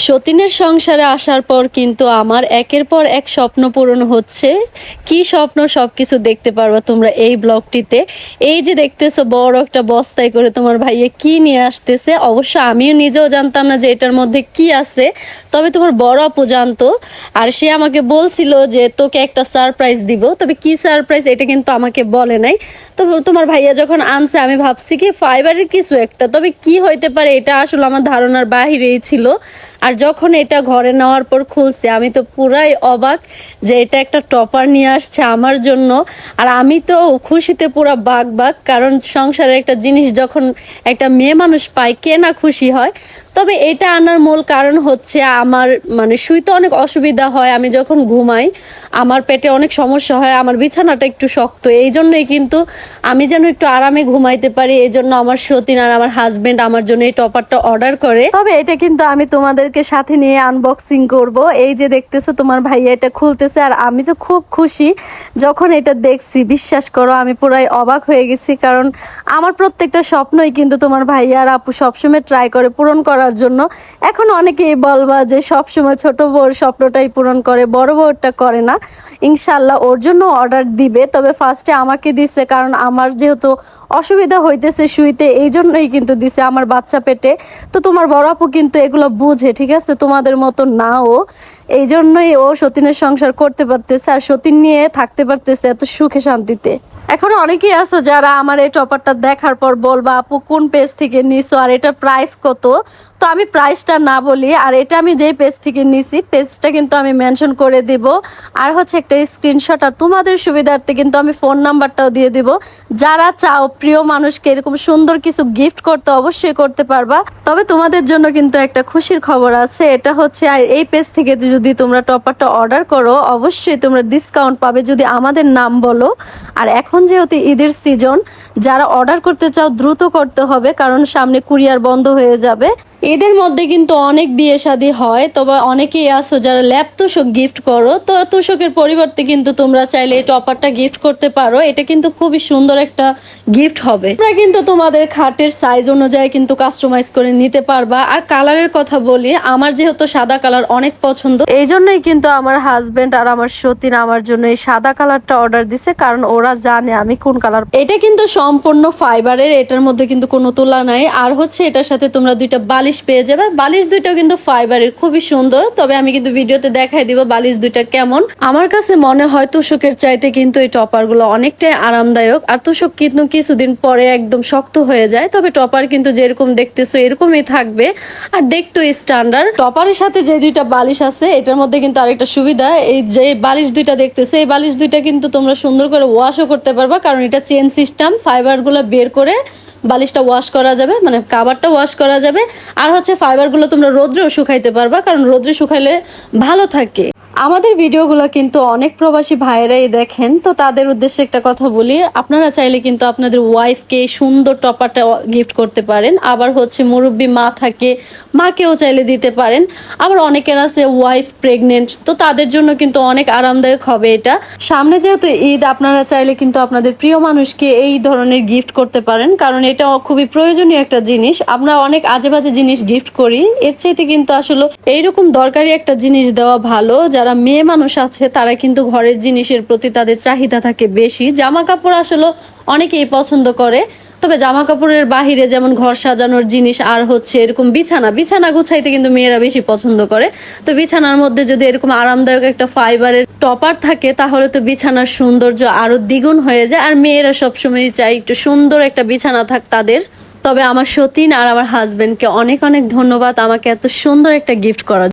সতীনের সংসারে আসার পর কিন্তু আমার একের পর এক স্বপ্ন পূরণ হচ্ছে। কি স্বপ্ন সবকিছু দেখতে পারবা তোমরা এই ব্লগটিতে। এই যে দেখতেছো বড় একটা বস্তায় করে তোমার ভাইয়া কি নিয়ে আসতেছে, অবশ্য আমিও নিজেও জানতাম না যে এটার মধ্যে কি আছে, তবে তোমার বড় আপু জানতো। আর সে আমাকে বলছিল যে তোকে একটা সারপ্রাইজ দিব, তবে কি সারপ্রাইজ এটা কিন্তু আমাকে বলে নাই। তো তোমার ভাইয়া যখন আনছে আমি ভাবছি কি ফাইবারের কিছু একটা, তবে কি হইতে পারে এটা আসলে আমার ধারণার বাহিরেই ছিল। আর যখন এটা ঘরে নেওয়ার পর খুলছে আমি তো পুরাই অবাক যে এটা একটা টপার নিয়ে আসছে আমার জন্য। আর আমি তো খুশিতে পুরা বাগ, কারণ সংসারের একটা জিনিস যখন একটা মেয়ে মানুষ পায় কে না খুশি হয়। তবে এটা আনার মূল কারণ হচ্ছে আমার শুইতে অনেক অসুবিধা হয়, আমি যখন ঘুমাই আমার পেটে অনেক সমস্যা হয়, আমার বিছানাটা একটু শক্ত, এই জন্যই কিন্তু আমি যেন একটু আরামে ঘুমাইতে পারি এই জন্য আমার সতীন আর আমার হাজবেন্ড আমার জন্য এই টপারটা অর্ডার করে। তবে এটা কিন্তু আমি তোমাদেরকে সাথে নিয়ে আনবক্সিং করব। এই যে দেখতেছো তোমার ভাইয়া এটা খুলতেছে আর আমি তো খুব খুশি যখন এটা দেখছি, বিশ্বাস করো আমি পুরাই অবাক হয়ে গেছি। কারণ আমার প্রত্যেকটা স্বপ্নই কিন্তু তোমার ভাইয়া আর আপু সবসময় ট্রাই করে পূরণ করার জন্য। এখন অনেকেই বলবা যে সবসময় ছোট বউর স্বপ্নটাই পূরণ করে, বড় বউরটা করে না। ইনশাল্লাহ ওর জন্য অর্ডার দিবে, তবে ফার্স্টে আমাকে দিছে কারণ আমার যেহেতু অসুবিধা হইতেছে শুইতে, এই জন্যই কিন্তু দিছে আমার বাচ্চা পেটে। তো তোমার বড় আপু কিন্তু এগুলো বুঝে, ঠিক আছে, তোমাদের মতো না ও, এই জন্যই ও সতীনের সংসার করতে পারতেছে আর সতীন নিয়ে থাকতে পারতেছে এত সুখে শান্তিতে। এখন অনেকেই আছো যারা আমার এই টপারটা দেখার পর বলবা আপু কোন পেজ থেকে নিছো আর এটার প্রাইস কত। তো আমি প্রাইসটা না বলি, আর এটা আমি যেই পেজ থেকে নিছি পেজটা কিন্তু আমি মেনশন করে দিব, আর হচ্ছে একটা স্ক্রিনশট, আর তোমাদের সুবিধার্থে কিন্তু আমি ফোন নাম্বারটাও দিয়ে দিব। যারা চাও প্রিয় মানুষকে এরকম সুন্দর কিছু গিফট করতে অবশ্যই করতে পারবা। তবে তোমাদের জন্য কিন্তু একটা খুশির খবর আছে, এটা হচ্ছে এই পেজ থেকে যদি তোমরা টপারটা অর্ডার করো অবশ্যই তোমরা ডিসকাউন্ট পাবে যদি আমাদের নাম বলো। আর এখন যেহেতু ঈদের সিজন, যারা অর্ডার করতে চাও দ্রুত করতে হবে কারণ সামনে কুরিয়ার বন্ধ হয়ে যাবে। এদের মধ্যে কিন্তু অনেক বিয়ে শাদী হয়, তবে অনেকেই আসো যারা ল্যাপ তোষক গিফট করো, তো তোষকের পরিবর্তে কিন্তু তোমরা চাইলে এই টপারটা গিফট করতে পারো। এটা কিন্তু খুবই সুন্দর একটা গিফট হবে। তোমরা কিন্তু তোমাদের খাটের সাইজ অনুযায়ী কিন্তু কাস্টমাইজ করে নিতে পারবা। আর কালারের কথা বলি, আমার যেহেতু সাদা কালার অনেক পছন্দ, এই জন্যই কিন্তু আমার হাজবেন্ড আর আমার সতীন আমার জন্য এই সাদা কালারটা অর্ডার দিছে, কারণ ওরা জানে আমি কোন কালার। এটা কিন্তু সম্পূর্ণ ফাইবারের, এটার মধ্যে কিন্তু কোনো তুলা নাই। আর হচ্ছে এটার সাথে তোমরা দুইটা বালিশ পেয়ে যাবে, বালিশ দুইটাও কিন্তু ফাইবারের, খুবই সুন্দর। তবে আমি কিন্তু ভিডিওতে দেখাই দিব বালিশ দুইটা কেমন। আমার কাছে মনে হয় তোষকের চাইতে কিন্তু এই টপার গুলো অনেকটাই আরামদায়ক। আর তোষক কিন্তু কিছুদিন পরে একদম শক্ত হয়ে যায়, তবে টপার কিন্তু যেরকম দেখতেছো এরকমই থাকবে আর দেখতো স্ট্যান্ডার্ড। টপারের সাথে যে দুইটা বালিশ আছে এটার মধ্যে কিন্তু আরেকটা সুবিধা, এই যে বালিশ দুইটা দেখতেছো এই বালিশ দুইটা কিন্তু তোমরা সুন্দর করে ওয়াশও করতে পারবা, কারণ এটা চেন সিস্টেম, ফাইবার গুলো বের করে বালিশটা ওয়াশ করা যাবে, কাভারটা ওয়াশ করা যাবে। আর হচ্ছে ফাইবারগুলো তোমরা রোদ্রেও শুকাইতে পারবা, কারণ রোদ্রে শুকাইলে ভালো থাকে। আমাদের ভিডিওগুলো কিন্তু অনেক প্রবাসী ভাইয়েরাই দেখেন, তো তাদের উদ্দেশ্যে একটা কথা বলি, আপনারা চাইলে কিন্তু আপনাদের ওয়াইফকে সুন্দর টপারটা গিফট করতে পারেন। আবার হচ্ছে মুরব্বী মা থাকে, মাকেও চাইলে দিতে পারেন। আবার অনেকের আছে ওয়াইফ প্রেগনেন্ট, তো তাদের জন্য কিন্তু অনেক আরামদায়ক হবে এটা। সামনে যেহেতু ঈদ, আপনারা চাইলে কিন্তু আপনাদের প্রিয় মানুষকে এই ধরনের গিফট করতে পারেন, কারণ এটা খুবই প্রয়োজনীয় একটা জিনিস। আমরা অনেক আজে বাজে জিনিস গিফট করি, এর চাইতে কিন্তু আসলে এইরকম দরকারি একটা জিনিস দেওয়া ভালো। যারা মেয়ে মানুষ আছে তারা কিন্তু ঘরের জিনিসের প্রতি তাদের চাহিদা থাকে বেশি। জামা কাপড় আসলে অনেকেই পছন্দ করে, তবে জামা কাপড়ের বাহিরে যেমন ঘর সাজানোর জিনিস আর হচ্ছে এরকম বিছানা গুছাইতে কিন্তু মেয়েরা বেশি পছন্দ করে। তো বিছানার মধ্যে যদি এরকম আরামদায়ক একটা ফাইবারের টপার থাকে তাহলে তো বিছানার সৌন্দর্য আরো দ্বিগুণ হয়ে যায়। আর মেয়েরা সবসময় চাই একটু সুন্দর একটা বিছানা থাক তাদের। তবে আমার সতীন আর আমার হাজবেন্ডকে অনেক অনেক ধন্যবাদ আমাকে এত সুন্দর একটা গিফট করার